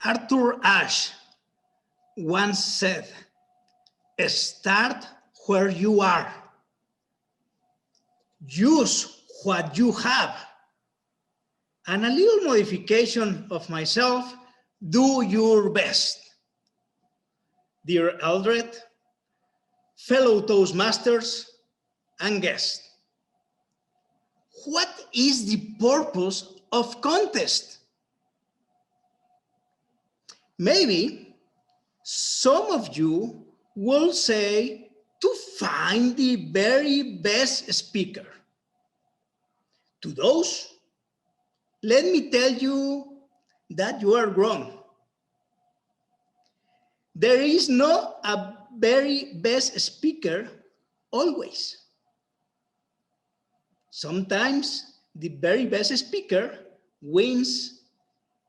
Arthur Ashe once said, start where you are. Use what you have. And a little modification of myself, do your best. Dear Eldred, fellow Toastmasters, and guests, what is the purpose of contest? Maybe some of you will say to find the very best speaker. To those, let me tell you that you are wrong. There is no a very best speaker always. Sometimes the very best speaker wins,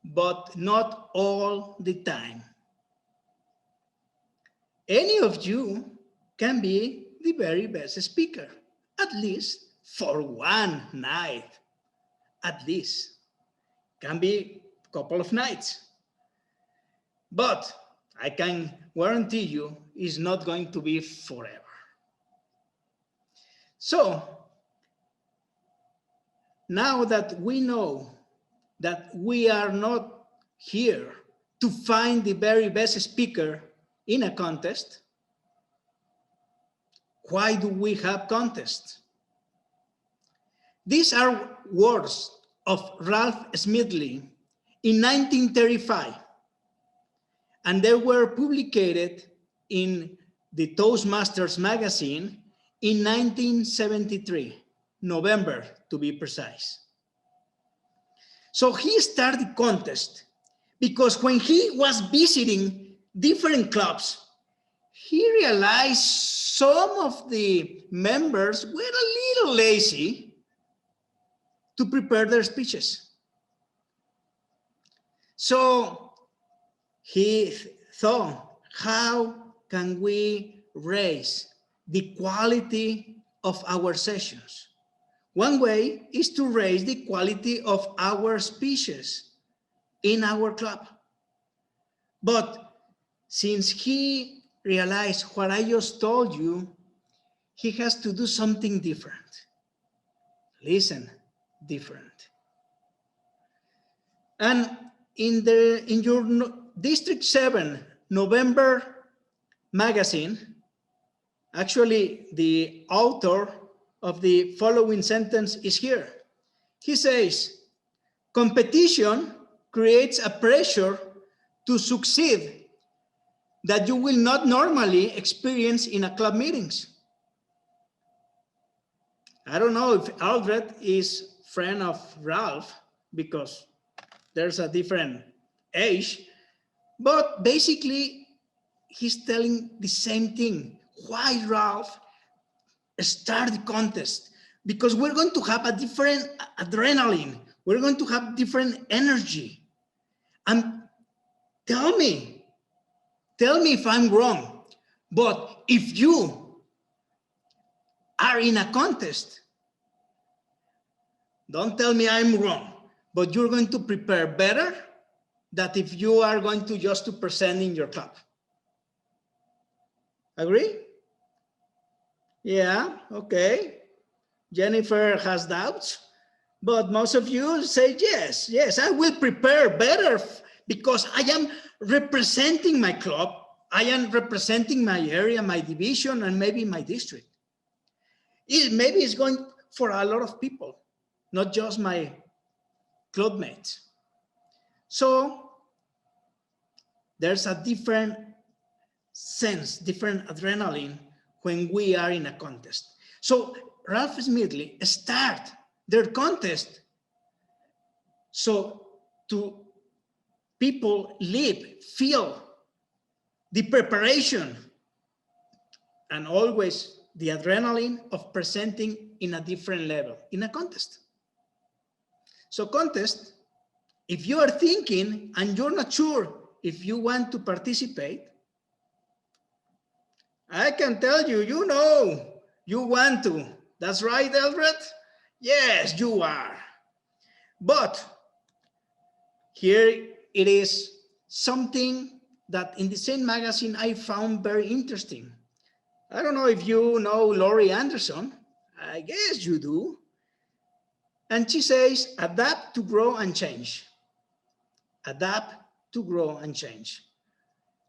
but not all the time. Any of you can be the very best speaker, at least for one night, at least. Can be a couple of nights. But I can guarantee you it's not going to be forever. So, now that we know that we are not here to find the very best speaker in a contest, why do we have contests? These are words of Ralph Smithly in 1935, and they were published in the Toastmasters magazine in 1973, November to be precise. So he started the contest because when he was visiting different clubs, he realized some of the members were a little lazy to prepare their speeches. So he thought, how can we raise the quality of our sessions? One way is to raise the quality of our speeches in our club. But since he realized what I just told you, he has to do something different. Listen, different. And in your District 7 November magazine, actually the author of the following sentence is here. He says, competition creates a pressure to succeed that you will not normally experience in a club meetings. I don't know if Aldred is friend of Ralph because there's a different age, but basically he's telling the same thing. Why, Ralph? Start the contest, because we're going to have a different adrenaline. We're going to have different energy. And tell me if I'm wrong, but if you are in a contest, don't tell me I'm wrong, but you're going to prepare better than if you are going to just to present in your club. Agree? Yeah, okay. Jennifer has doubts, but most of you say yes, yes, I will prepare better because I am representing my club. I am representing my area, my division, and maybe my district. Maybe it's going for a lot of people, not just my club mates. So there's a different sense, different adrenaline when we are in a contest. So Ralph Smithly start their contest so to people live, feel the preparation and always the adrenaline of presenting in a different level in a contest. So contest, if you are thinking and you're not sure if you want to participate, I can tell you, you know, you want to. That's right, Eldred? Yes, you are. But here it is something that in the same magazine I found very interesting. I don't know if you know Laurie Anderson. I guess you do. And she says, adapt to grow and change. Adapt to grow and change.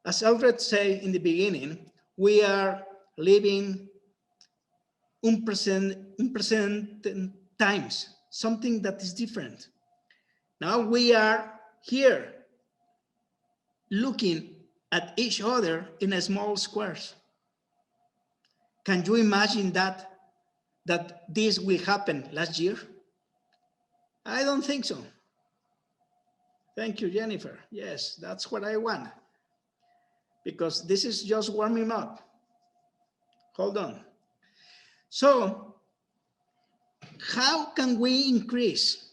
As Alfred said in the beginning, we are living unprecedented times, something that is different. Now we are here looking at each other in a small squares. Can you imagine that this will happen last year? I don't think so. Thank you, Jennifer. Yes, that's what I want. Because this is just warming up. Hold on. So, how can we increase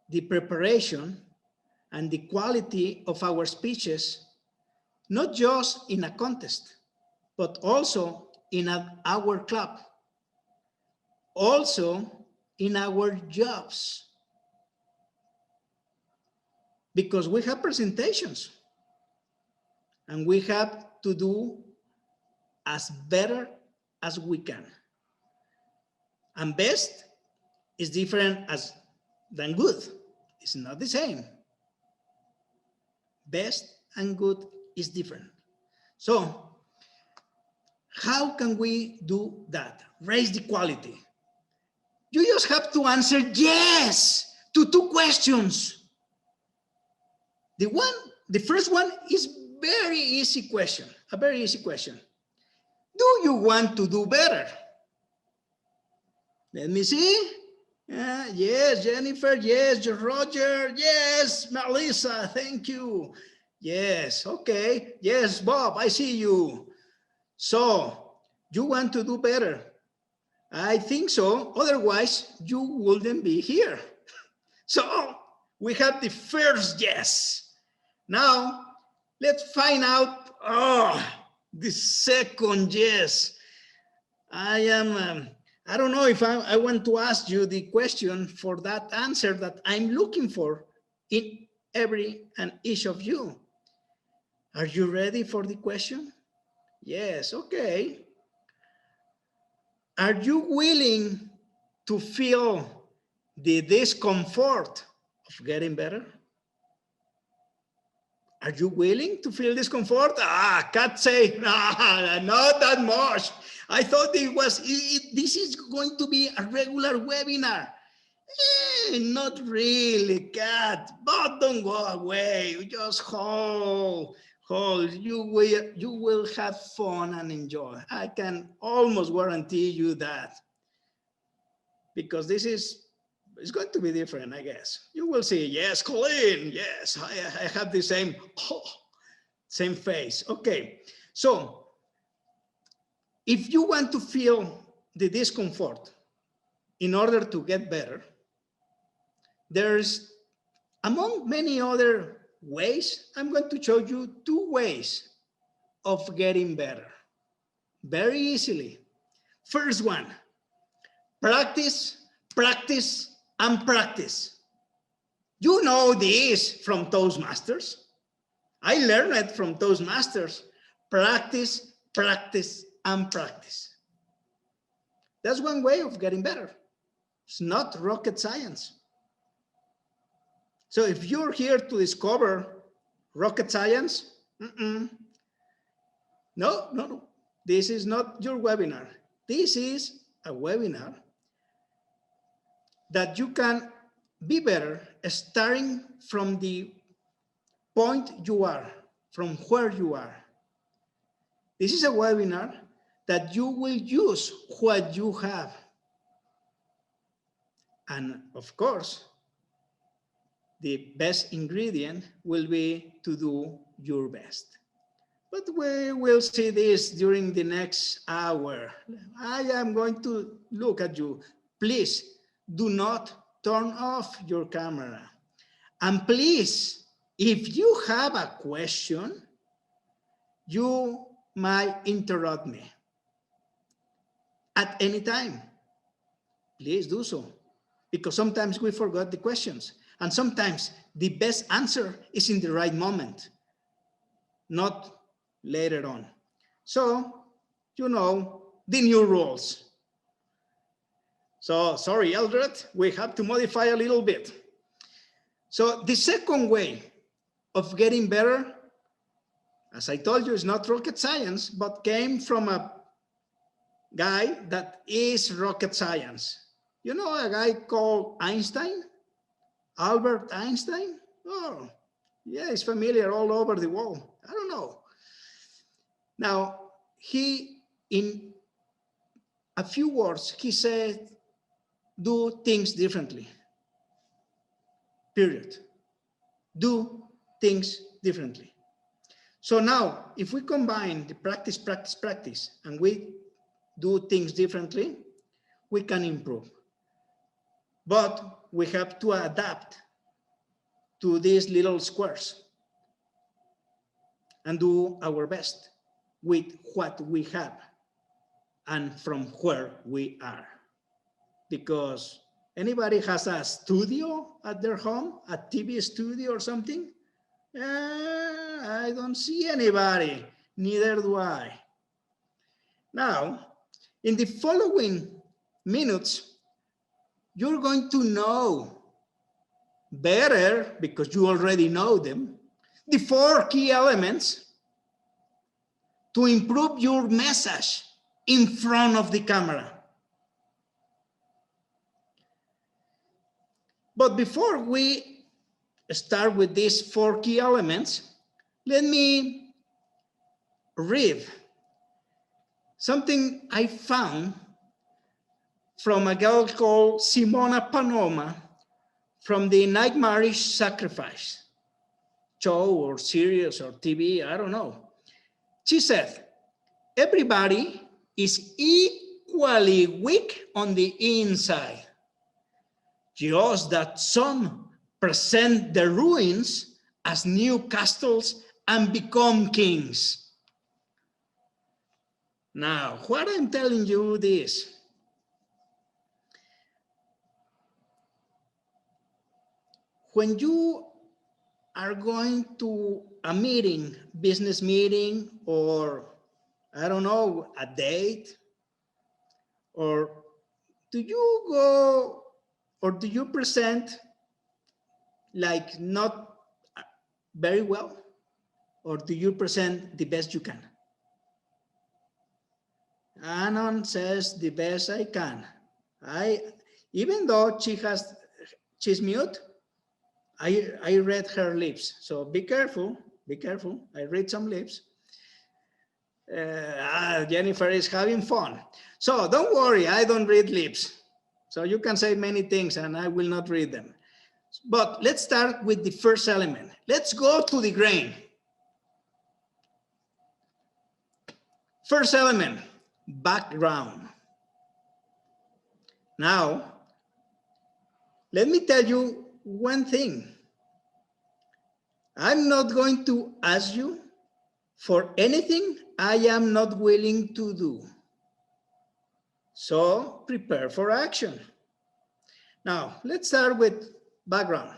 the preparation and the quality of our speeches, not just in a contest, but also in our club, also in our jobs? Because we have presentations and we have to do as better as we can. And best is different than good. It's not the same. Best and good is different. So how can we do that? Raise the quality. You just have to answer yes to 2 questions. The first one is very easy question, a very easy question. Do you want to do better? Let me see. Yes, Jennifer. Yes, Roger. Yes, Melissa. Thank you. Yes, okay. Yes, Bob, I see you. So, you want to do better? I think so. Otherwise, you wouldn't be here. So, we have the first yes. Now, let's find out the second yes. I don't know if I want to ask you the question for that answer that I'm looking for in every and each of you. Are you ready for the question? Yes, okay. Are you willing to feel the discomfort of getting better? Are you willing to feel discomfort? Can't say, not that much. I thought this is going to be a regular webinar. Not really, Kat, but don't go away. Just hold. You will have fun and enjoy. I can almost guarantee you that. Because it's going to be different, I guess. You will see, yes, Colleen, yes, I have the same face. Okay, so if you want to feel the discomfort in order to get better, there's, among many other ways, I'm going to show you 2 ways of getting better, very easily. First one, practice, practice, and practice. You know this from Toastmasters. I learned it from Toastmasters. Practice, practice, and practice. That's one way of getting better. It's not rocket science. So if you're here to discover rocket science, no. This is not your webinar. This is a webinar that you can be better starting from the point you are, from where you are. This is a webinar that you will use what you have. And of course, the best ingredient will be to do your best. But we will see this during the next hour. I am going to look at you. Please do not turn off your camera. And please, if you have a question, you might interrupt me at any time. Please do so, because sometimes we forgot the questions. And sometimes the best answer is in the right moment, not later on. So, you know, the new rules. So, sorry, Eldred, we have to modify a little bit. So the second way of getting better, as I told you, is not rocket science, but came from a guy that is rocket science. You know a guy called Einstein? Albert Einstein? Oh, yeah, he's familiar all over the world. I don't know. Now, he, in a few words, he said, do things differently. Period. Do things differently. So now, if we combine the practice, practice, practice, and we do things differently, we can improve. But we have to adapt to these little squares and do our best with what we have and from where we are. Because anybody has a studio at their home, a TV studio or something? I don't see anybody, neither do I. Now, in the following minutes, you're going to know better, because you already know them, the 4 key elements to improve your message in front of the camera. But before we start with these 4 key elements, let me read something I found from a girl called Simona Panoma from the Nightmarish Sacrifice show or series or TV, I don't know. She said, everybody is equally weak on the inside, just that some present the ruins as new castles and become kings. Now, what I'm telling you this, when you are going to a meeting, business meeting, or I don't know, a date, or do you go, or do you present like not very well, or do you present the best you can? Anon says the best I can. Even though she's mute, I read her lips. So be careful, be careful. I read some lips. Jennifer is having fun. So don't worry, I don't read lips. So you can say many things and I will not read them. But let's start with the first element. Let's go to the grain. First element, background. Now, let me tell you one thing. I'm not going to ask you for anything I am not willing to do. So prepare for action. Now, let's start with background.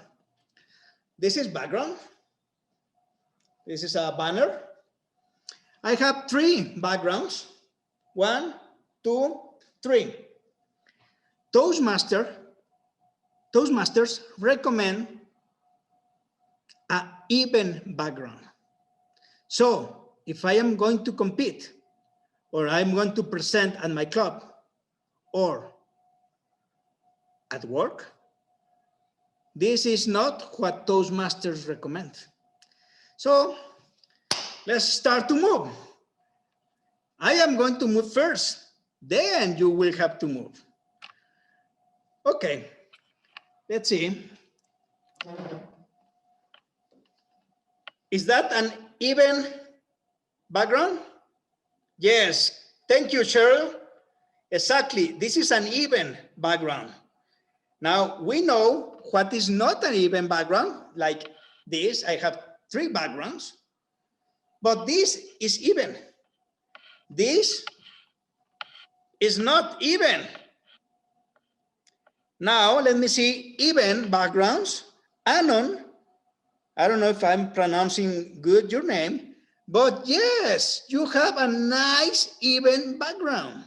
This is background. This is a banner. I have 3 backgrounds. 1, 2, 3. Toastmasters recommend an even background. So if I am going to compete, or I'm going to present at my club, or at work, this is not what Toastmasters recommend. So let's start to move. I am going to move first, then you will have to move. Okay, let's see. Is that an even background? Yes, thank you, Cheryl. Exactly, this is an even background. Now, we know what is not an even background, like this. I have 3 backgrounds, but this is even. This is not even. Now, let me see even backgrounds Anon, I don't know if I'm pronouncing good your name, but yes, you have a nice even background.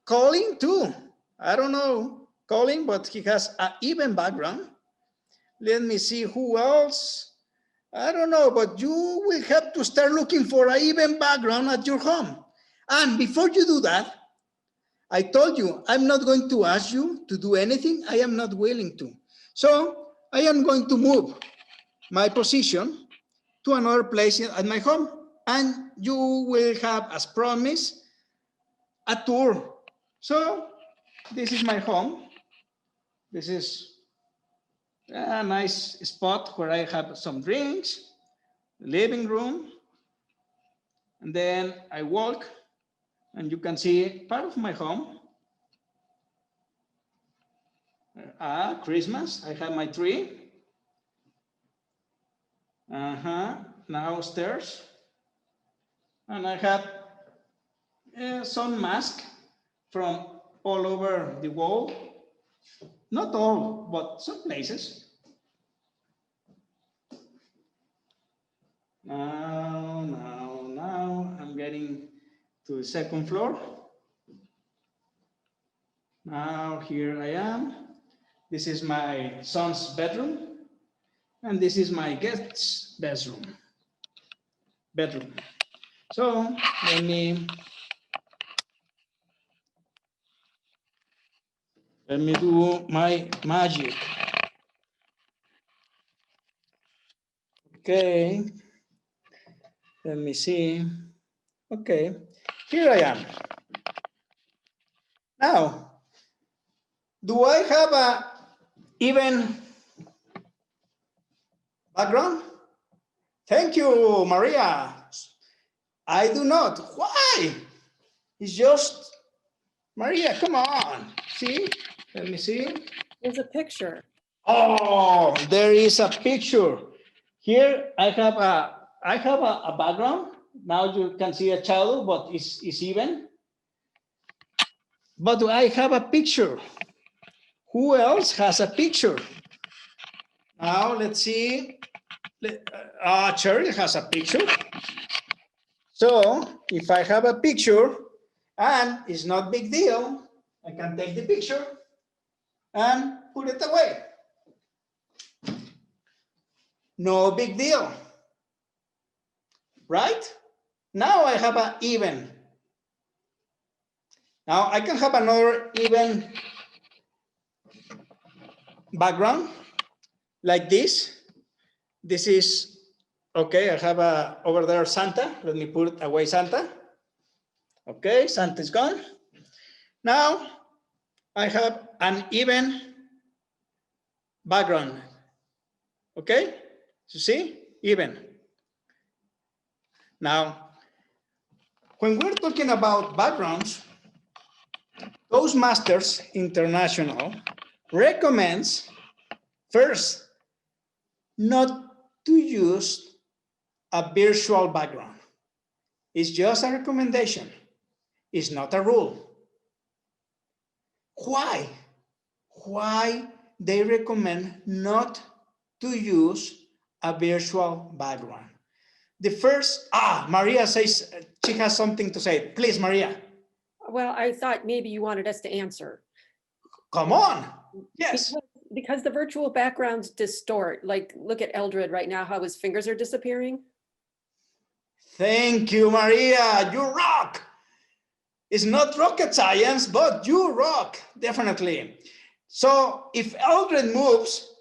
Colin too. I don't know Colin, but he has an even background. Let me see who else. I don't know, but you will have to start looking for an even background at your home. And before you do that, I told you, I'm not going to ask you to do anything I am not willing to. So I am going to move my position to another place at my home. And you will have, as promised, a tour. So this is my home. This is a nice spot where I have some drinks, living room. And then I walk and you can see part of my home. Christmas, I have my tree. Now stairs. And I have some mask from all over the wall. Not all, but some places. Now, I'm getting to the second floor. Now here I am. This is my son's bedroom. And this is my guest's bedroom. So let me do my magic. Okay. Let me see. Okay. Here I am. Now, do I have a even background? Thank you, Maria. I do not. Why? It's just, Maria, come on. See? Let me see. There's a picture. Oh, there is a picture. Here I have a background. Now you can see a shadow, but it's even. But I have a picture. Who else has a picture? Now let's see. Cheryl has a picture. So if I have a picture and it's not big deal, I can take the picture and put it away. No big deal, right? Now I have an even. Now I can have another even background like this. This is, okay, I have over there Santa. Let me put away Santa. Okay, Santa is gone. Now I have an even background. Okay, you see, even. Now, when we're talking about backgrounds, Toastmasters International recommends first not to use a virtual background. It's just a recommendation. It's not a rule. Why? Why they recommend not to use a virtual background? The first, Maria says she has something to say. Please, Maria. Well, I thought maybe you wanted us to answer. Come on. Yes. Because the virtual backgrounds distort. Like, look at Eldred right now, how his fingers are disappearing. Thank you, Maria. You rock. It's not rocket science, but you rock, definitely. So if Eldred moves,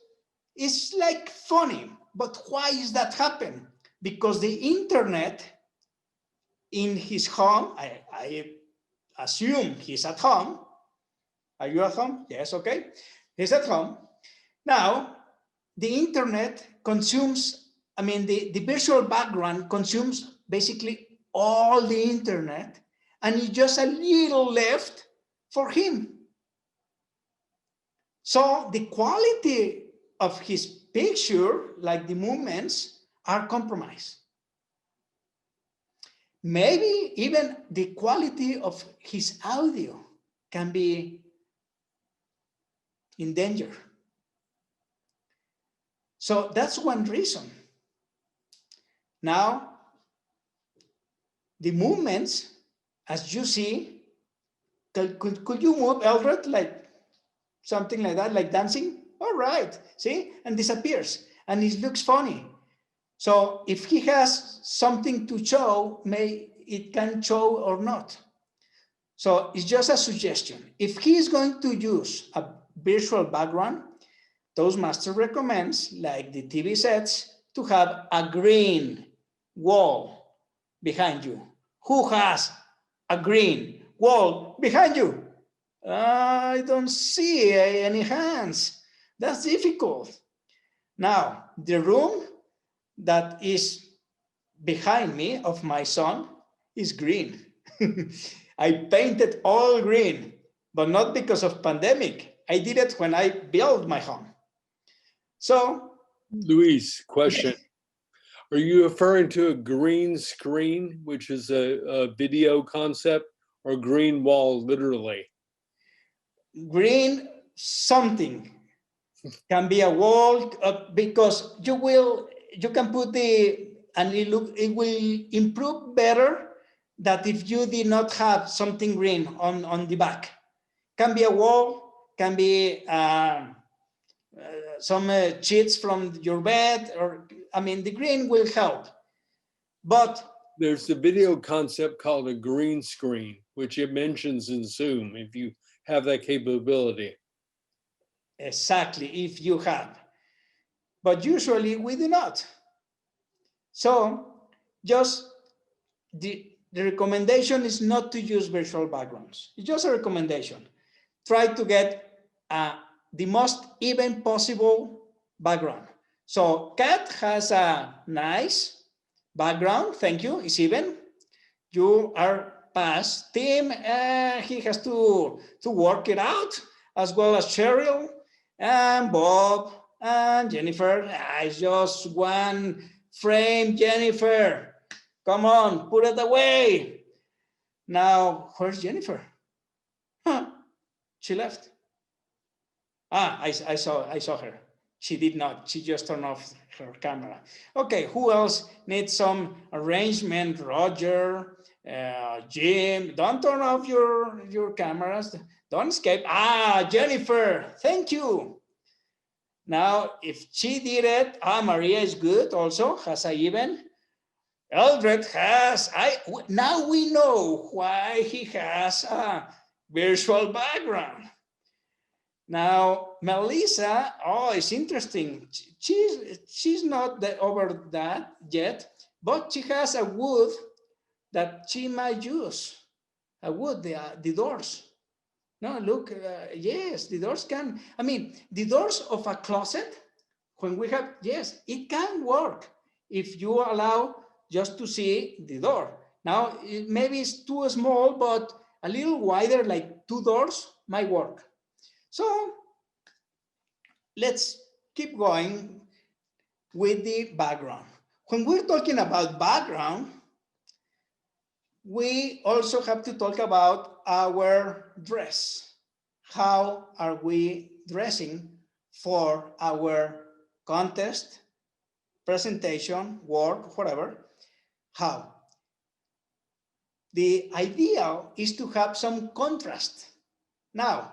it's like funny. But why is that happen? Because the internet in his home, I assume he's at home. Are you at home? Yes, okay. He's at home. Now, the internet consumes, the virtual background consumes basically all the internet, and it's just a little left for him. So the quality of his picture, like the movements, are compromised. Maybe even the quality of his audio can be in danger. So that's one reason. Now, the movements, as you see, could you move, Eldred, like something like that, like dancing? All right, see, and disappears, and it looks funny. So if he has something to show, it can show or not. So it's just a suggestion. If he is going to use a virtual background, Toastmaster recommends, like the TV sets, to have a green wall behind you. Who has a green wall behind you? I don't see any hands. That's difficult. Now, the room that is behind me of my son is green. I painted all green, but not because of pandemic. I did it when I built my home. So, Luis, question. Are you referring to a green screen, which is a video concept, or green wall literally? green something can be a wall because you can put and it will improve better that if you did not have something green on the back. Can be a wall, can be some sheets from your bed, or I mean, the green will help. But there's a video concept called a green screen, which it mentions in Zoom, if you have that capability. Exactly, if you have. But usually we do not. So just the recommendation is not to use virtual backgrounds. It's just a recommendation. Try to get the most even possible background. So Kat has a nice background. Thank you. It's even. You are past. Tim, he has to work it out, as well as Cheryl and Bob and Jennifer. It's just one frame, Jennifer. Come on, put it away. Now, where's Jennifer? Huh, she left. I saw her. She did not. She just turned off her camera. Okay, who else needs some arrangement? Roger, Jim. Don't turn off your cameras. Don't escape. Jennifer, thank you. Now, if she did it, Maria is good also, has a even. Eldred has, now we know why he has a virtual background. Now, Melissa, it's interesting. She's not over that yet, but she has a wood that she might use. A wood, the doors. No, look, yes, the doors can, the doors of a closet, when we have, yes, it can work if you allow just to see the door. Now, maybe it's too small, but a little wider, like 2 doors, might work. So let's keep going with the background. When we're talking about background, we also have to talk about our dress. How are we dressing for our contest, presentation, work, whatever? How? The ideal is to have some contrast. Now,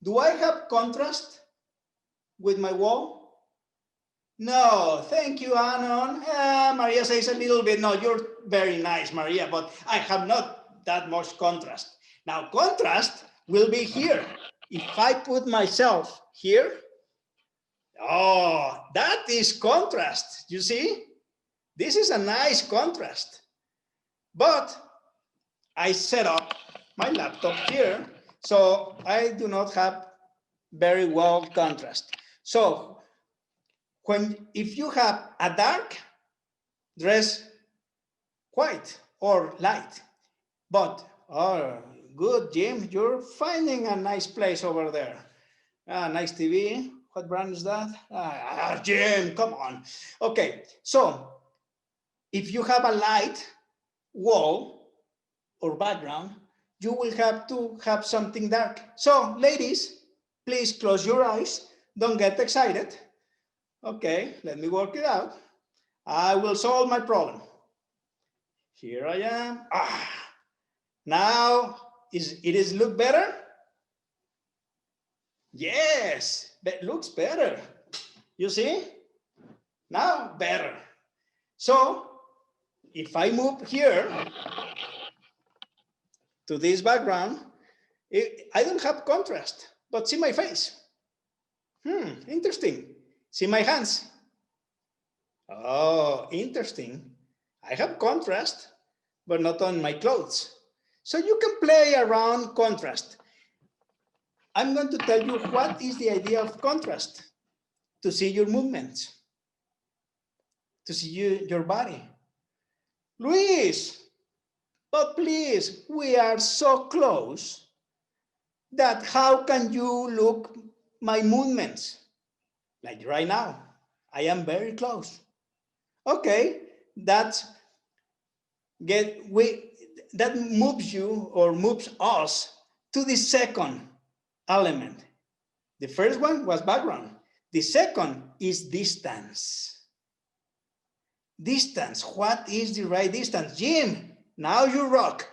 do I have contrast with my wall? No, thank you, Anon. Maria says a little bit. No, you're very nice, Maria, but I have not that much contrast. Now, contrast will be here. If I put myself here, that is contrast. You see? This is a nice contrast. But I set up my laptop here, so I do not have very well contrast. So if you have a dark, dress white or light. But, good, Jim, you're finding a nice place over there. Nice TV. What brand is that? Jim, come on. Okay, so if you have a light wall or background, you will have to have something dark. So, ladies, please close your eyes. Don't get excited. Okay, let me work it out. I will solve my problem. Here I am. Now, it is look better? Yes, that looks better. You see? Now, better. So, if I move here to this background, I don't have contrast, but see my face. Interesting. See my hands. Oh, interesting. I have contrast, but not on my clothes. So you can play around contrast. I'm going to tell you what is the idea of contrast, to see your movements, to see your body. Luis, but please, we are so close that how can you look my movements? Like right now, I am very close. Okay, that moves you or moves us to the second element. The first one was background. The second is distance. Distance, what is the right distance? Jim, now you rock,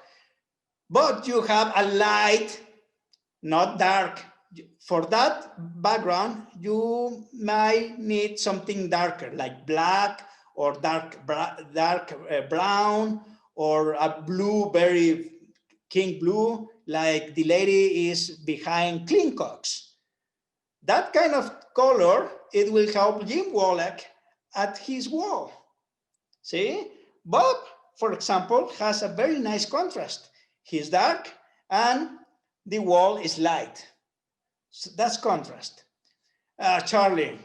but you have a light, not dark. For that background, you might need something darker, like black or dark brown, or a blue, very king blue, like the lady is behind Clean Cox. That kind of color, it will help Jim Wallach at his wall. See? Bob, for example, has a very nice contrast. He's dark and the wall is light. So that's contrast. Charlie,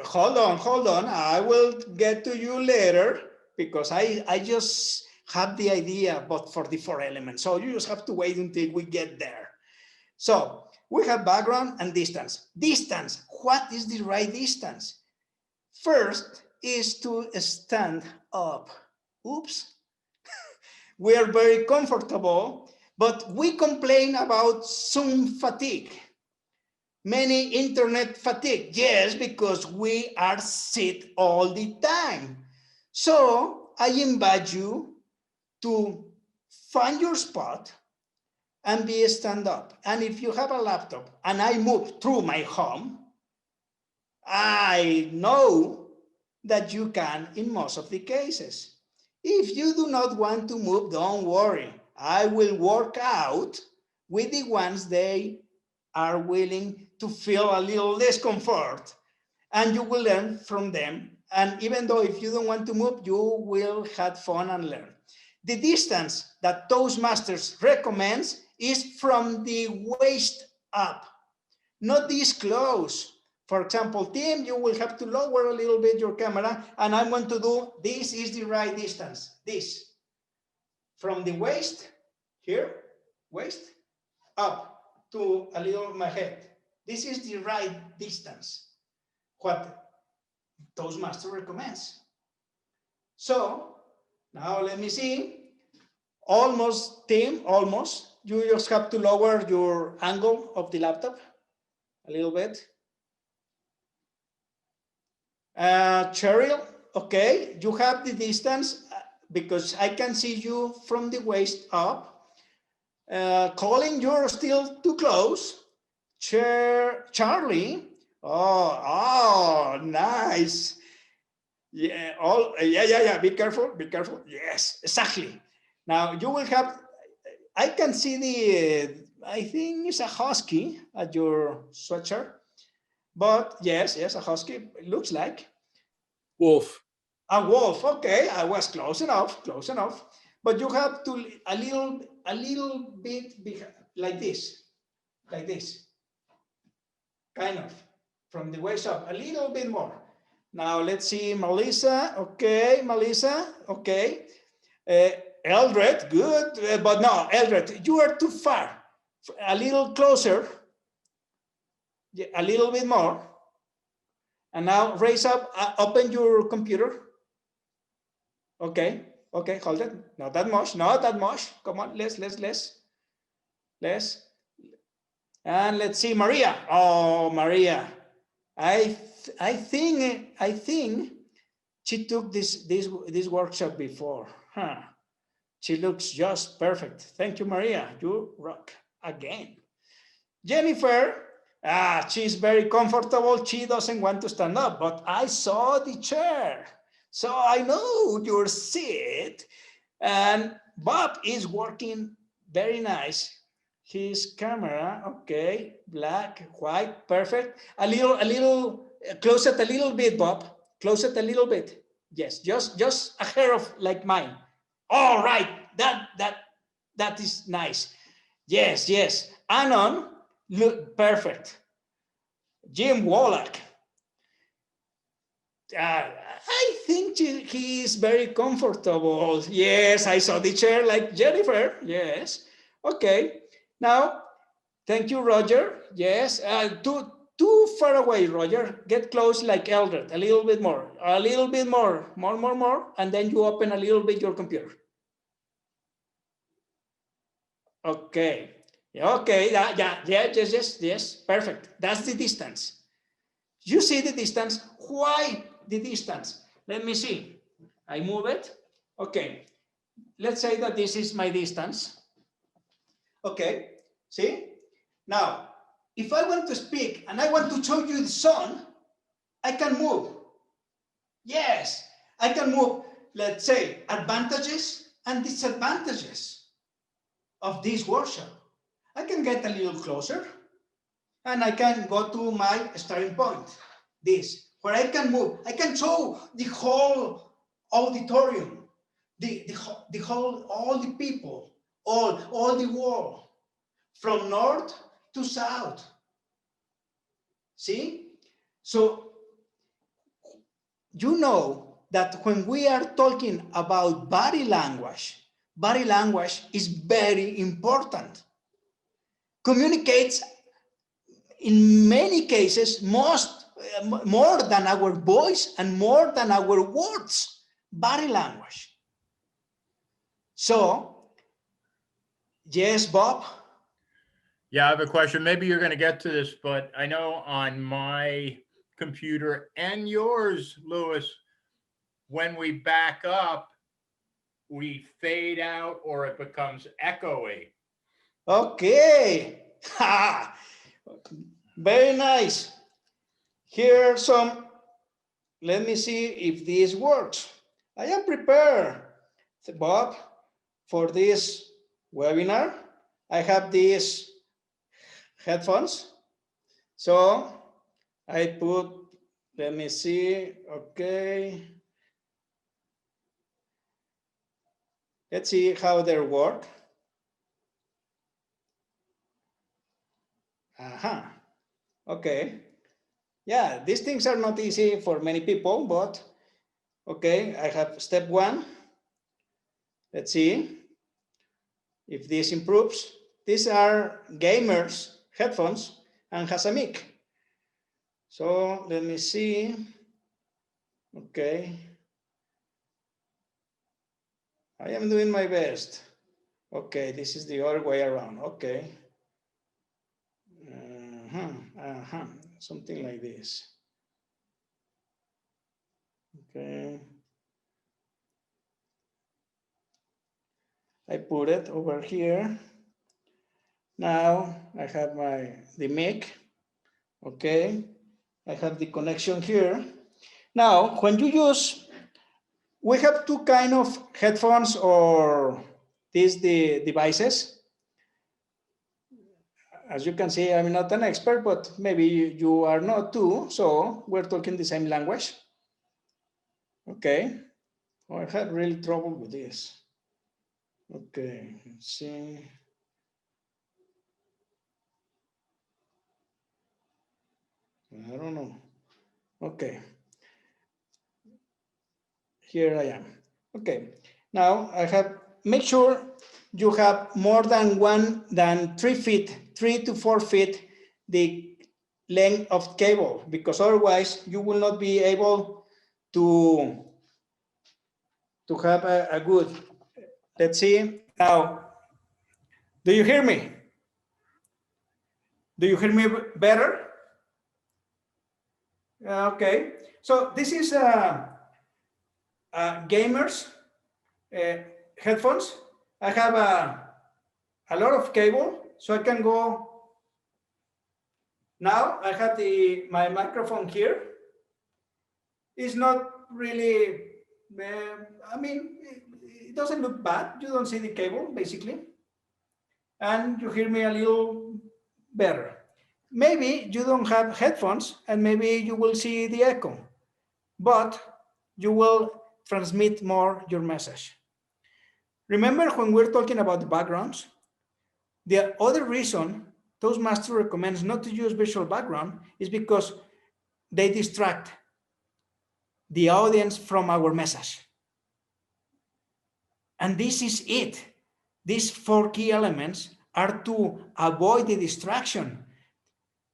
hold on. I will get to you later because I just have the idea, but for the 4 elements. So you just have to wait until we get there. So we have background and distance. Distance, what is the right distance? First is to stand up. Oops. We are very comfortable, but we complain about Zoom fatigue. Many internet fatigue, yes, because we are sit all the time. So I invite you to find your spot and be stand up. And if you have a laptop and I move through my home, I know that you can in most of the cases. If you do not want to move, don't worry. I will work out with the ones they are willing to feel a little discomfort, and you will learn from them. And even though if you don't want to move, you will have fun and learn. The distance that Toastmasters recommends is from the waist up, not this close. For example, Tim, you will have to lower a little bit your camera, and I'm going to do, this is the right distance, this. From the waist, here, waist, up to a little my head. This is the right distance, what Toastmaster recommends. So, now let me see. Almost, Tim, almost. You just have to lower your angle of the laptop a little bit. Cheryl, okay, you have the distance because I can see you from the waist up. Colin, you're still too close. Charlie, oh, nice. Yeah, be careful. Yes, exactly. Now you will have, I can see the, I think it's a husky at your sweatshirt. But yes, a husky, it looks like. Wolf. A wolf, okay, I was close enough. But you have to, a little bit behind, like this. Kind of, from the waist up, a little bit more. Now let's see, Melissa, okay. Eldred, good, but no, Eldred, you are too far. A little closer, a little bit more. And now raise up, open your computer. Okay, hold it. Not that much. Come on, less. And let's see, Maria. Oh, Maria. I think she took this workshop before. Huh. She looks just perfect. Thank you, Maria. You rock again. Jennifer, she's very comfortable. She doesn't want to stand up, but I saw the chair. So I know your seat. And Bob is working very nice. His camera, okay, black, white, perfect. A little, close it a little bit, Bob. Close it a little bit. Yes, just a hair of like mine. All right, that is nice. Yes. Anon, look perfect. Jim Wallach. I think he is very comfortable. Yes, I saw the chair like Jennifer. Yes. Okay. Now, thank you, Roger. Yes. Too far away, Roger. Get close like Eldred. A little bit more. A little bit more. More. And then you open a little bit your computer. Okay. Okay. Yes. Perfect. That's the distance. You see the distance? Why the distance? Let me see. I move it. Okay. Let's say that this is my distance. Okay. See? Now, if I want to speak and I want to show you the sun, I can move. Yes, I can move, let's say, advantages and disadvantages of this workshop. I can get a little closer and I can go to my starting point, this, where I can move. I can show the whole auditorium, the whole, all the people, all the world, from north to south. See? So, you know that when we are talking about body language is very important. Communicates in many cases more than our voice and more than our words, body language. So, yes, Bob? Yeah, I have a question. Maybe you're going to get to this, but I know on my computer and yours, Louis, when we back up, we fade out or it becomes echoey. Okay. Very nice. Here are some, let me see if this works. I am prepared, Bob, for this webinar. I have these headphones. So I put, let me see, okay. Let's see how they work. Okay. Yeah, these things are not easy for many people, but okay, I have step one. Let's see if this improves. These are gamers headphones and has a mic. So let me see. Okay. I am doing my best. Okay, this is the other way around. Okay. Something like this. Okay. I put it over here. Now I have the mic. Okay. I have the connection here. Now, when you use, we have two kind of headphones or the devices. As you can see, I'm not an expert, but maybe you are not too. So we're talking the same language. Okay. Oh, I had really trouble with this. Okay, let's see. I don't know. Okay. Here I am. Okay. Now I have, make sure you have more than 3 feet, 3 to 4 feet, the length of cable, because otherwise you will not be able to have a good, let's see. Now, do you hear me? Do you hear me better? Okay, so this is gamers headphones. I have a lot of cable, so I can go. Now I have my microphone here. It's not really, I mean, it doesn't look bad. You don't see the cable, basically. And you hear me a little better. Maybe you don't have headphones and maybe you will see the echo, but you will transmit more your message. Remember when we're talking about the backgrounds, the other reason Toastmaster recommends not to use visual background is because they distract the audience from our message. And this is it. These 4 key elements are to avoid the distraction.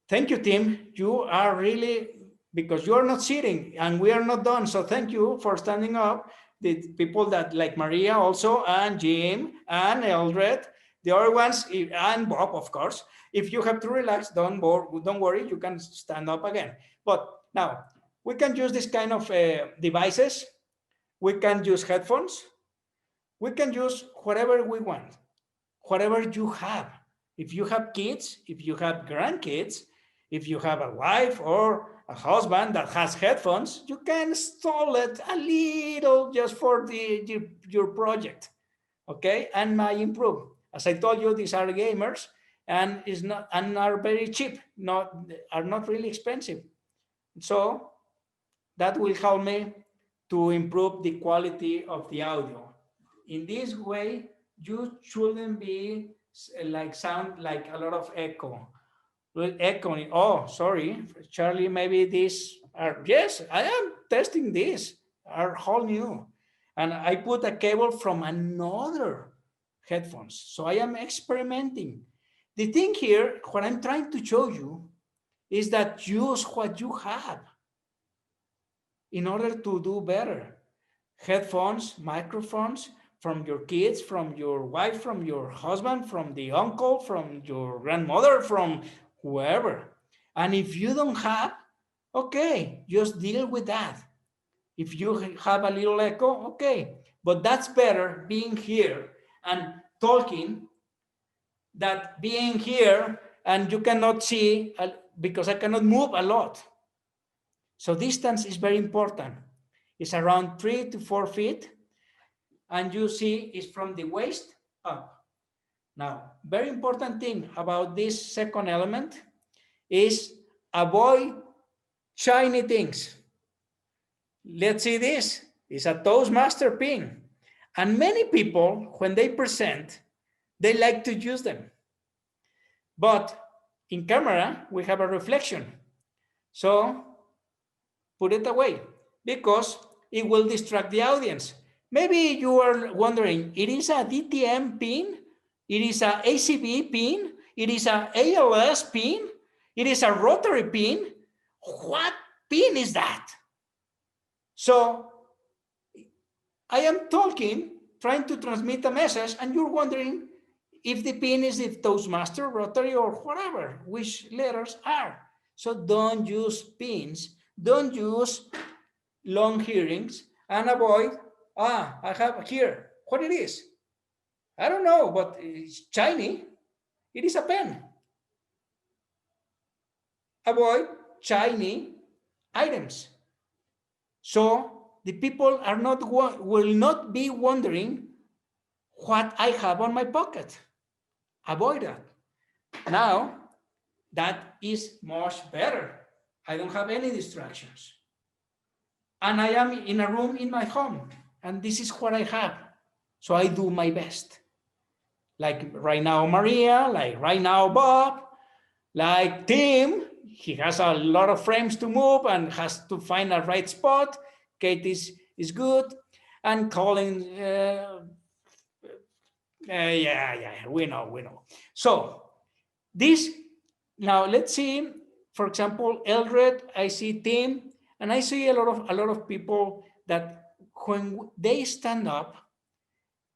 Thank you, Tim. You are really, because you are not sitting and we are not done. So thank you for standing up. The people that like Maria also, and Jim and Eldred, the other ones, and Bob, of course. If you have to relax, don't worry, you can stand up again. But now, we can use this kind of devices. We can use headphones. We can use whatever we want, whatever you have. If you have kids, if you have grandkids, if you have a wife or a husband that has headphones, you can install it a little just for your project, okay? And might improve. As I told you, these are gamers and are very cheap, are not really expensive. So that will help me to improve the quality of the audio. In this way, you shouldn't be sound like a lot of echo. Echoing. Oh, sorry, Charlie, maybe these are, yes, I am testing this, are whole new. And I put a cable from another headphones. So I am experimenting. The thing here, what I'm trying to show you is that use what you have in order to do better. Headphones, microphones from your kids, from your wife, from your husband, from the uncle, from your grandmother, from whoever. And if you don't have, okay, just deal with that. If you have a little echo, okay. But that's better being here and talking than being here and you cannot see because I cannot move a lot. So distance is very important. It's around 3 to 4 feet. And you see it's from the waist up. Now, very important thing about this second element is avoid shiny things. Let's see this. It's a Toastmaster pin. And many people, when they present, they like to use them. But in camera, we have a reflection. So put it away because it will distract the audience. Maybe you are wondering, it is a DTM pin, it is a ACB pin, it is a ALS pin, it is a rotary pin. What pin is that? So I am talking, trying to transmit a message, and you're wondering if the pin is the Toastmaster, rotary, or whatever, which letters are. So don't use pins, don't use long hearings, and avoid, I have here, what it is? I don't know, but it's shiny. It is a pen. Avoid shiny items. So the people will not be wondering what I have on my pocket. Avoid that. Now, that is much better. I don't have any distractions. And I am in a room in my home, and this is what I have. So I do my best. Like right now, Maria, like right now, Bob, like Tim, he has a lot of frames to move and has to find a right spot. Kate is good. And Colin, we know. So this, now let's see, for example, Eldred, I see Tim, and I see a lot of people that when they stand up,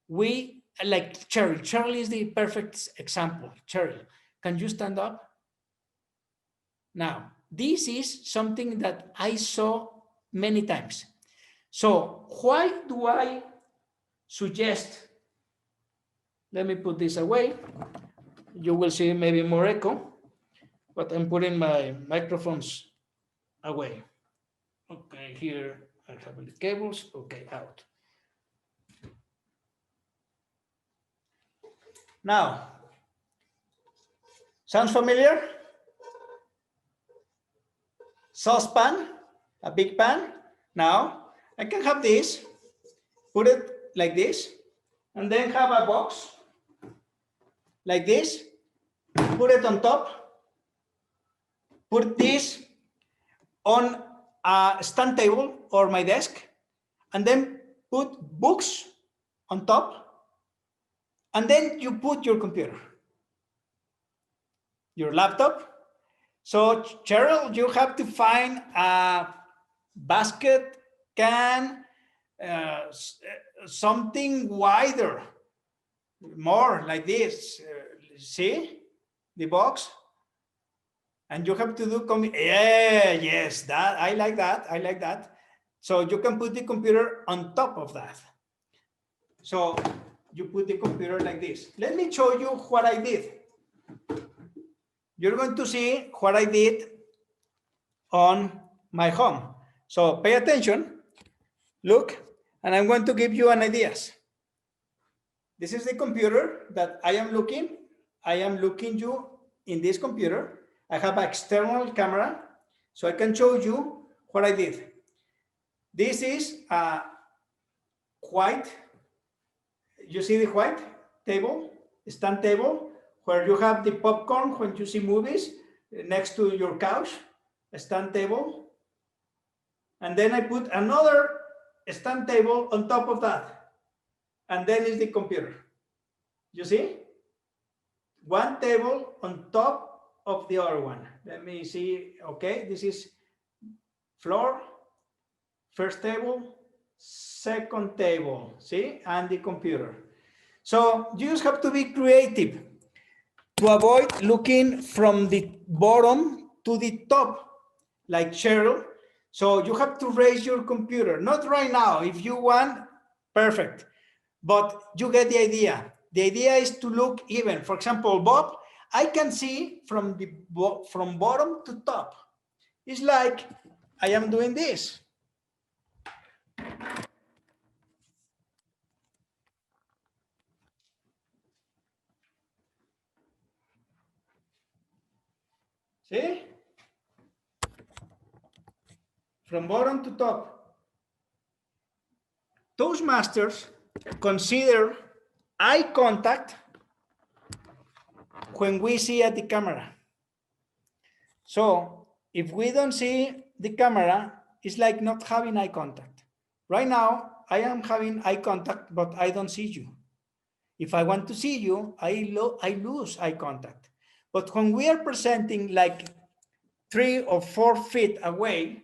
we like Cheryl. Cheryl is the perfect example. Cheryl, can you stand up? Now, this is something that I saw many times. So why do I suggest, let me put this away. You will see maybe more echo, but I'm putting my microphones away. Okay, here I have the cables, okay, out. Now, sounds familiar? Saucepan, a big pan. Now, I can have this, put it like this, and then have a box like this, put it on top, put this on a stand table or my desk, and then put books on top, and then you put your computer, your laptop. So Cheryl, you have to find a basket, can, something wider, more like this. See the box? And you have to do, yeah, yes, that, I like that, I like that. So you can put the computer on top of that. So you put the computer like this. Let me show you what I did. You're going to see what I did on my home. So pay attention, look, and I'm going to give you an ideas. This is the computer that I am looking. I am looking you in this computer. I have an external camera, so I can show you what I did. This is a white, you see the white table, stand table, where you have the popcorn when you see movies next to your couch, a stand table. And then I put another stand table on top of that. And then is the computer. You see? One table on top of the other one. Let me see. Okay, this is floor, first table, second table. See? And the computer. So you just have to be creative to avoid looking from the bottom to the top, like Cheryl. So you have to raise your computer. Not right now. If you want, perfect. But you get the idea. The idea is to look even. For example, Bob, I can see from bottom to top. It's like I am doing this. See? From bottom to top. Toastmasters consider eye contact when we see at the camera. So if we don't see the camera, it's like not having eye contact. Right now, I am having eye contact, but I don't see you. If I want to see you, I lose eye contact. But when we are presenting like 3 or 4 feet away,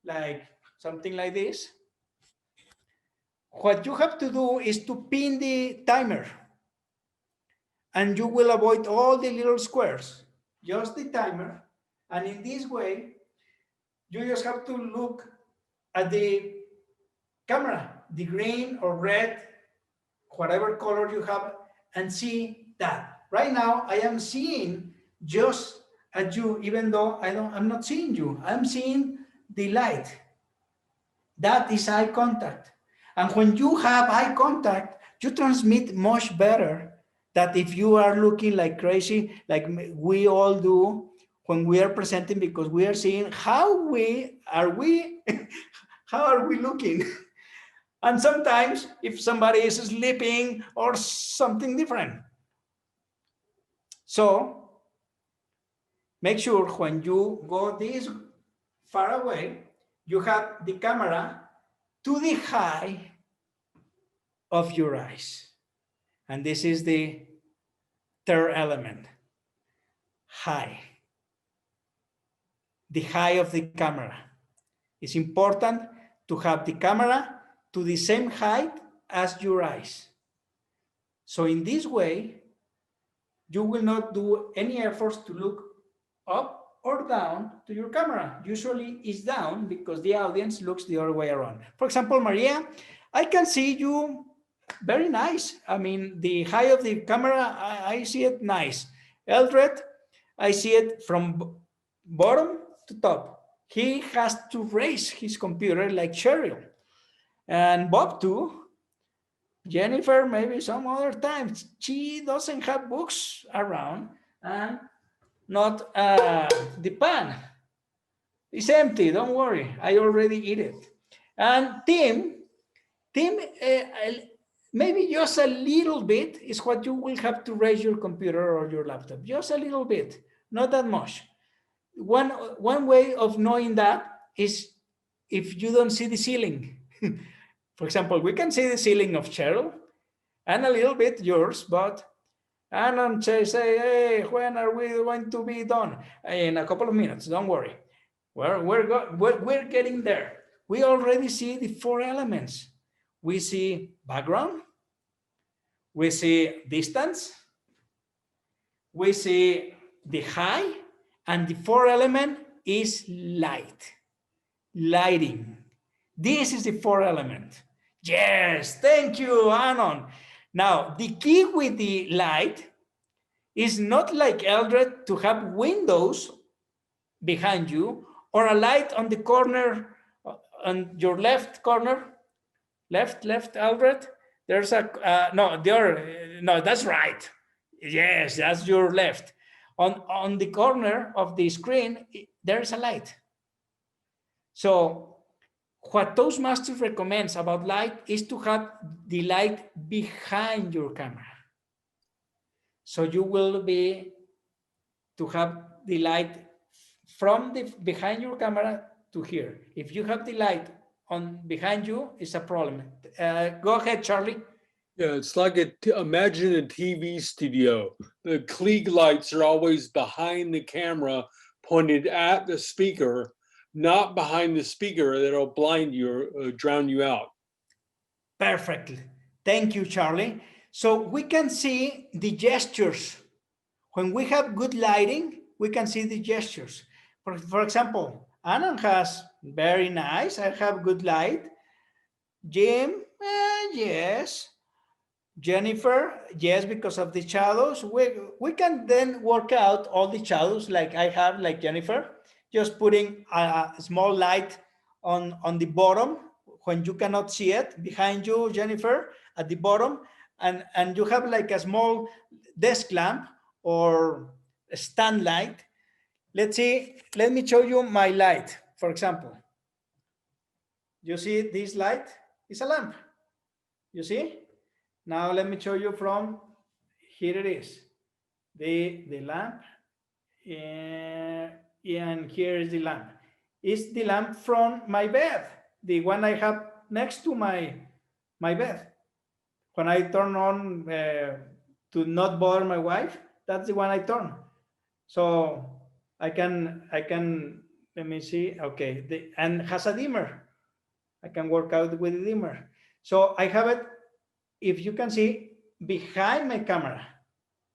like something like this, what you have to do is to pin the timer, and you will avoid all the little squares, just the timer. And in this way, you just have to look at the camera, the green or red, whatever color you have, and see that. Right now, I am seeing just at you, even though I'm not seeing you. I'm seeing the light. That is eye contact. And when you have eye contact, you transmit much better than if you are looking like crazy, like we all do when we are presenting, because we are seeing how are we looking. And sometimes if somebody is sleeping or something different. So make sure when you go this far away, you have the camera to the high of your eyes. And this is the third element, high. The high of the camera. It's important to have the camera to the same height as your eyes. So in this way, you will not do any efforts to look up or down to your camera. Usually it's down because the audience looks the other way around. For example, Maria, I can see you very nice. I mean, the height of the camera, I see it nice. Eldred, I see it from bottom to top. He has to raise his computer like Cheryl. And Bob too. Jennifer, maybe some other times. She doesn't have books around and not the pan. It's empty, don't worry. I already eat it. And Tim, maybe just a little bit is what you will have to raise your computer or your laptop. Just a little bit, not that much. One way of knowing that is if you don't see the ceiling. For example, we can see the ceiling of Cheryl and a little bit yours, but Anon say, hey, when are we going to be done? In a couple of minutes, don't worry. We're getting there. We already see the 4 elements. We see background, we see distance, we see the height, and the 4th element is light, lighting. This is the 4th element. Yes, thank you, Anon. Now, the key with the light is not like Eldred to have windows behind you or a light on the corner, on your left corner, left, Eldred. There's a, no, that's right. Yes, that's your left. On the corner of the screen, there's a light. So what Toastmasters recommends about light is to have the light behind your camera. So you will be to have the light from the behind your camera to here. If you have the light on behind you, it's a problem. Go ahead, Charlie. Yeah, it's like imagine a TV studio. The Klieg lights are always behind the camera, pointed at the speaker, not behind the speaker. That'll blind you or drown you out. Perfectly. Thank you, Charlie. So we can see the gestures. When we have good lighting, we can see the gestures. For example, Anon has very nice. I have good light. Jim, yes. Jennifer, yes, because of the shadows. We can then work out all the shadows like I have, like Jennifer, just putting a small light on the bottom when you cannot see it behind you, Jennifer, at the bottom, and you have like a small desk lamp or a stand light. Let's see, let me show you my light, for example. You see this light? It's a lamp. You see? Now let me show you from here it is. The lamp. And here is the lamp. It's the lamp from my bed, the one I have next to my bed. When I turn on to not bother my wife, that's the one I turn. So I can let me see. Okay, and has a dimmer. I can work out with the dimmer. So I have it, if you can see, behind my camera.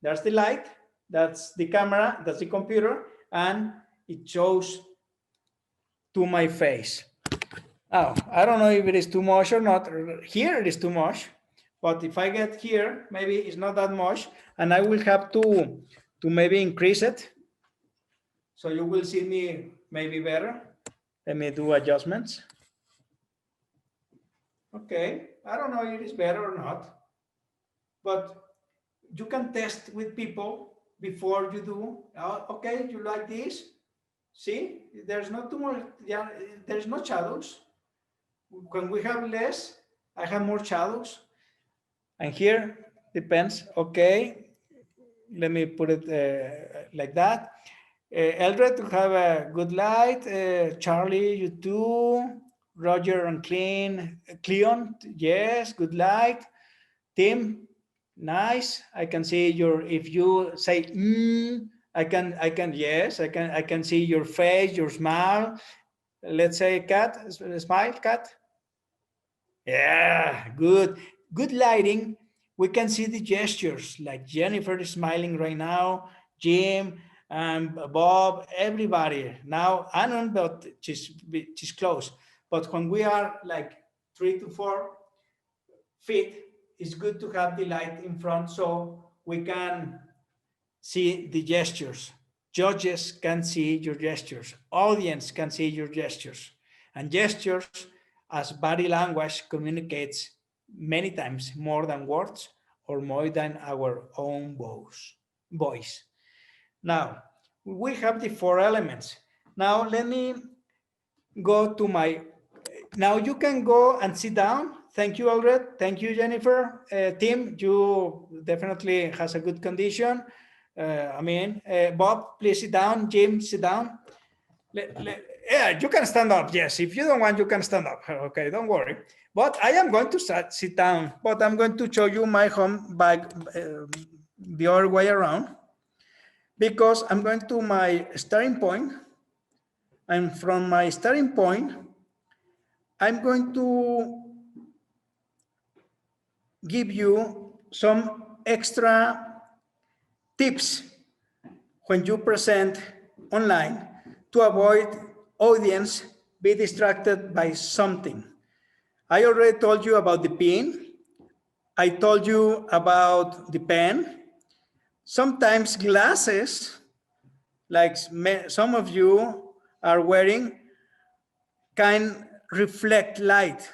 That's the light, that's the camera, that's the computer, and it shows to my face. Oh, I don't know if it is too much or not. Here it is too much, but if I get here, maybe it's not that much, and I will have to maybe increase it. So you will see me maybe better. Let me do adjustments. Okay, I don't know if it is better or not, but you can test with people before you do. Okay, you like this? See, there's not too much, yeah, there's no shadows. When we have less, I have more shadows. And here depends. Okay, let me put it like that. Eldred to have a good light. Charlie, you too. Roger and Cleon, yes, good light. Tim, nice. I can see your, if you say I can see your face, your smile. Let's say cat, smile, cat. Yeah, good lighting. We can see the gestures, like Jennifer is smiling right now, Jim, and Bob, everybody. Now Anon, but she's close. But when we are like 3 to 4 feet, it's good to have the light in front so we can see the gestures. Judges can see your gestures. Audience can see your gestures. And gestures, as body language, communicates many times more than words or more than our own voice. Now, we have the 4 elements. Now, let me go to my, now you can go and sit down. Thank you, Aldred. Thank you, Jennifer. Tim, you definitely has a good condition. Bob, please sit down. Jim, sit down. Yeah, you can stand up. Yes, if you don't want, you can stand up. Okay, don't worry. But I am going to sit down, but I'm going to show you my home bag the other way around, because I'm going to my starting point, and from my starting point, I'm going to give you some extra tips when you present online to avoid audience be distracted by something. I already told you about the pin. I told you about the pen. Sometimes glasses, like some of you are wearing, can reflect light,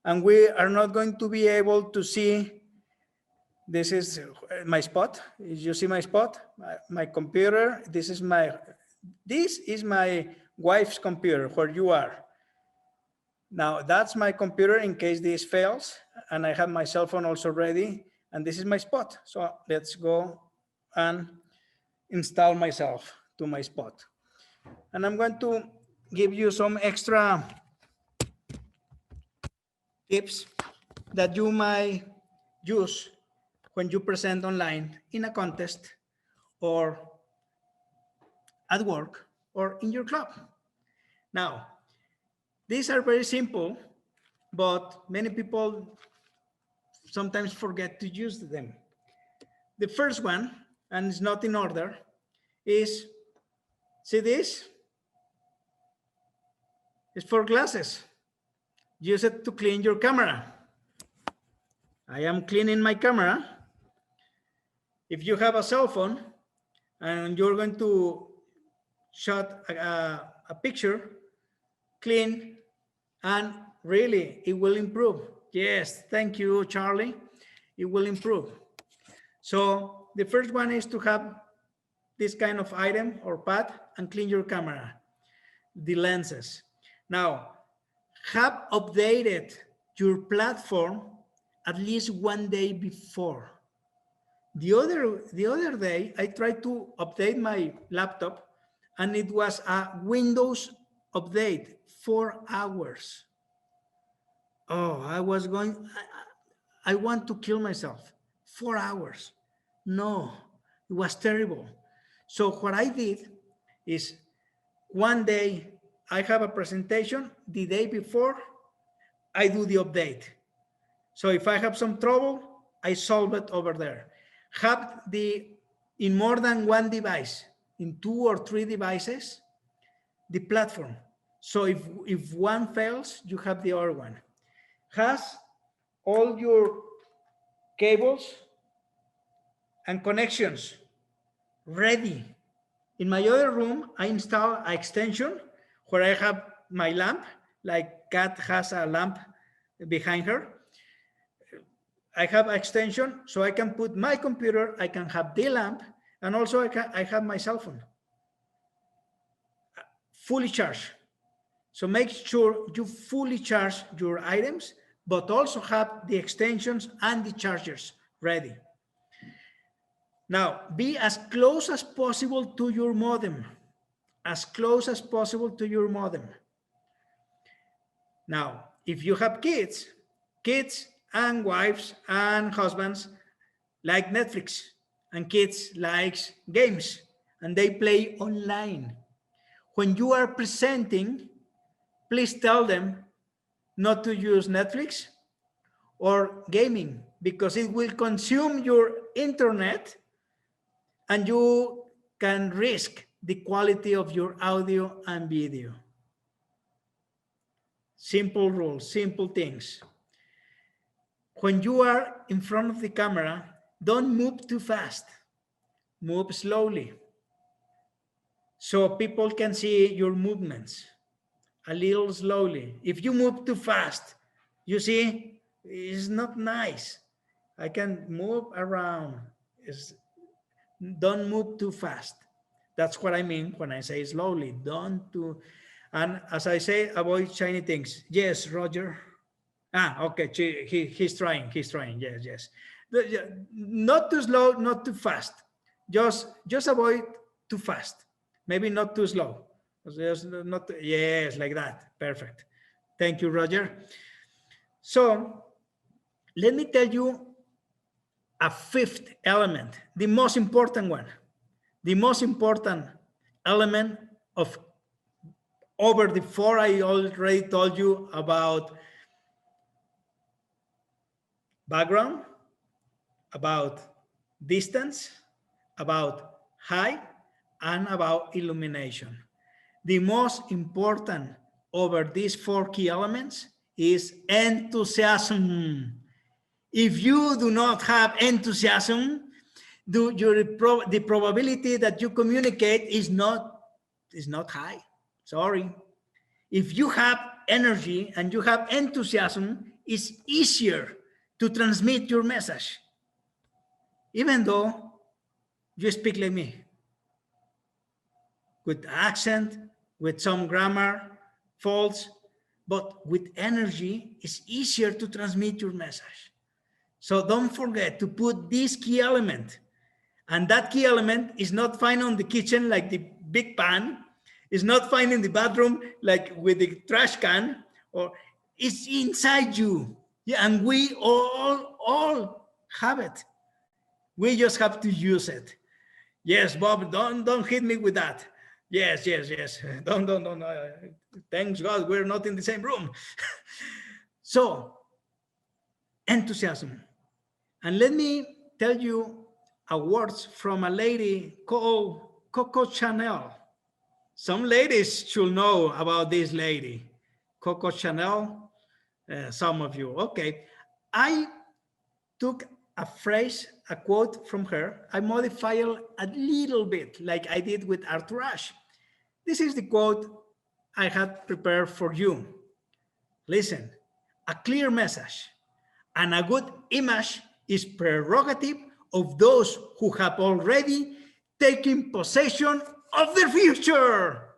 and we are not going to be able to see. This is my spot. You see my spot? My computer. This is my wife's computer where you are. Now that's my computer in case this fails, and I have my cell phone also ready, and this is my spot. So let's go and install myself to my spot. And I'm going to give you some extra tips that you might use when you present online in a contest or at work or in your club. Now, these are very simple, but many people sometimes forget to use them. The first one, and it's not in order, is, see this? It's for glasses. Use it to clean your camera. I am cleaning my camera. If you have a cell phone and you're going to shot a picture, clean, and really it will improve. Yes, thank you, Charlie. It will improve. So the first one is to have this kind of item or pad and clean your camera, the lenses. Now, have updated your platform at least one day before. The other day, I tried to update my laptop, and it was a Windows update, 4 hours. Oh, I want to kill myself. 4 hours. No, it was terrible. So what I did is, one day I have a presentation, the day before I do the update. So if I have some trouble, I solve it over there. Have in more than one device, in 2 or 3 devices, the platform. So if one fails, you have the other one. Has all your cables and connections ready. In my other room, I install an extension where I have my lamp, like Kat has a lamp behind her. I have an extension, so I can put my computer, I can have the lamp, and also I have my cell phone fully charged. So make sure you fully charge your items, but also have the extensions and the chargers ready. Now, be as close as possible to your modem, as close as possible to your modem. Now, if you have kids and wives and husbands like Netflix, and kids like games, and they play online. When you are presenting, please tell them not to use Netflix or gaming, because it will consume your internet and you can risk the quality of your audio and video. Simple rules, simple things. When you are in front of the camera, don't move too fast. Move slowly, so people can see your movements a little slowly. If you move too fast, you see, it's not nice. I can move around. Don't move too fast. That's what I mean when I say slowly. Don't do. And as I say, avoid shiny things. Yes, Roger. Okay. He's trying. Yes. Not too slow, not too fast. Just avoid too fast. Maybe not too slow. Just not. Yes, like that. Perfect. Thank you, Roger. So let me tell you a fifth element, the most important one, the most important element of over the four I already told you about: background, about distance, about height, and about illumination. The most important over these four key elements is enthusiasm. If you do not have enthusiasm, the probability that you communicate is not high. Sorry. If you have energy and you have enthusiasm, it's easier to transmit your message, even though you speak like me, with accent, with some grammar faults, but with energy, it's easier to transmit your message. So don't forget to put this key element. And that key element is not found on the kitchen like the big pan. It's not found in the bathroom like with the trash can, or it's inside you. Yeah, and we all have it. We just have to use it. Yes, Bob, don't hit me with that. Yes. Don't. Thanks God, we're not in the same room. So, enthusiasm. And let me tell you a words from a lady called Coco Chanel. Some ladies should know about this lady, Coco Chanel. Some of you, okay. I took a phrase, a quote from her. I modified it a little bit, like I did with Arthur Ashe. This is the quote I had prepared for you. Listen, a clear message and a good image is prerogative of those who have already taken possession of their future.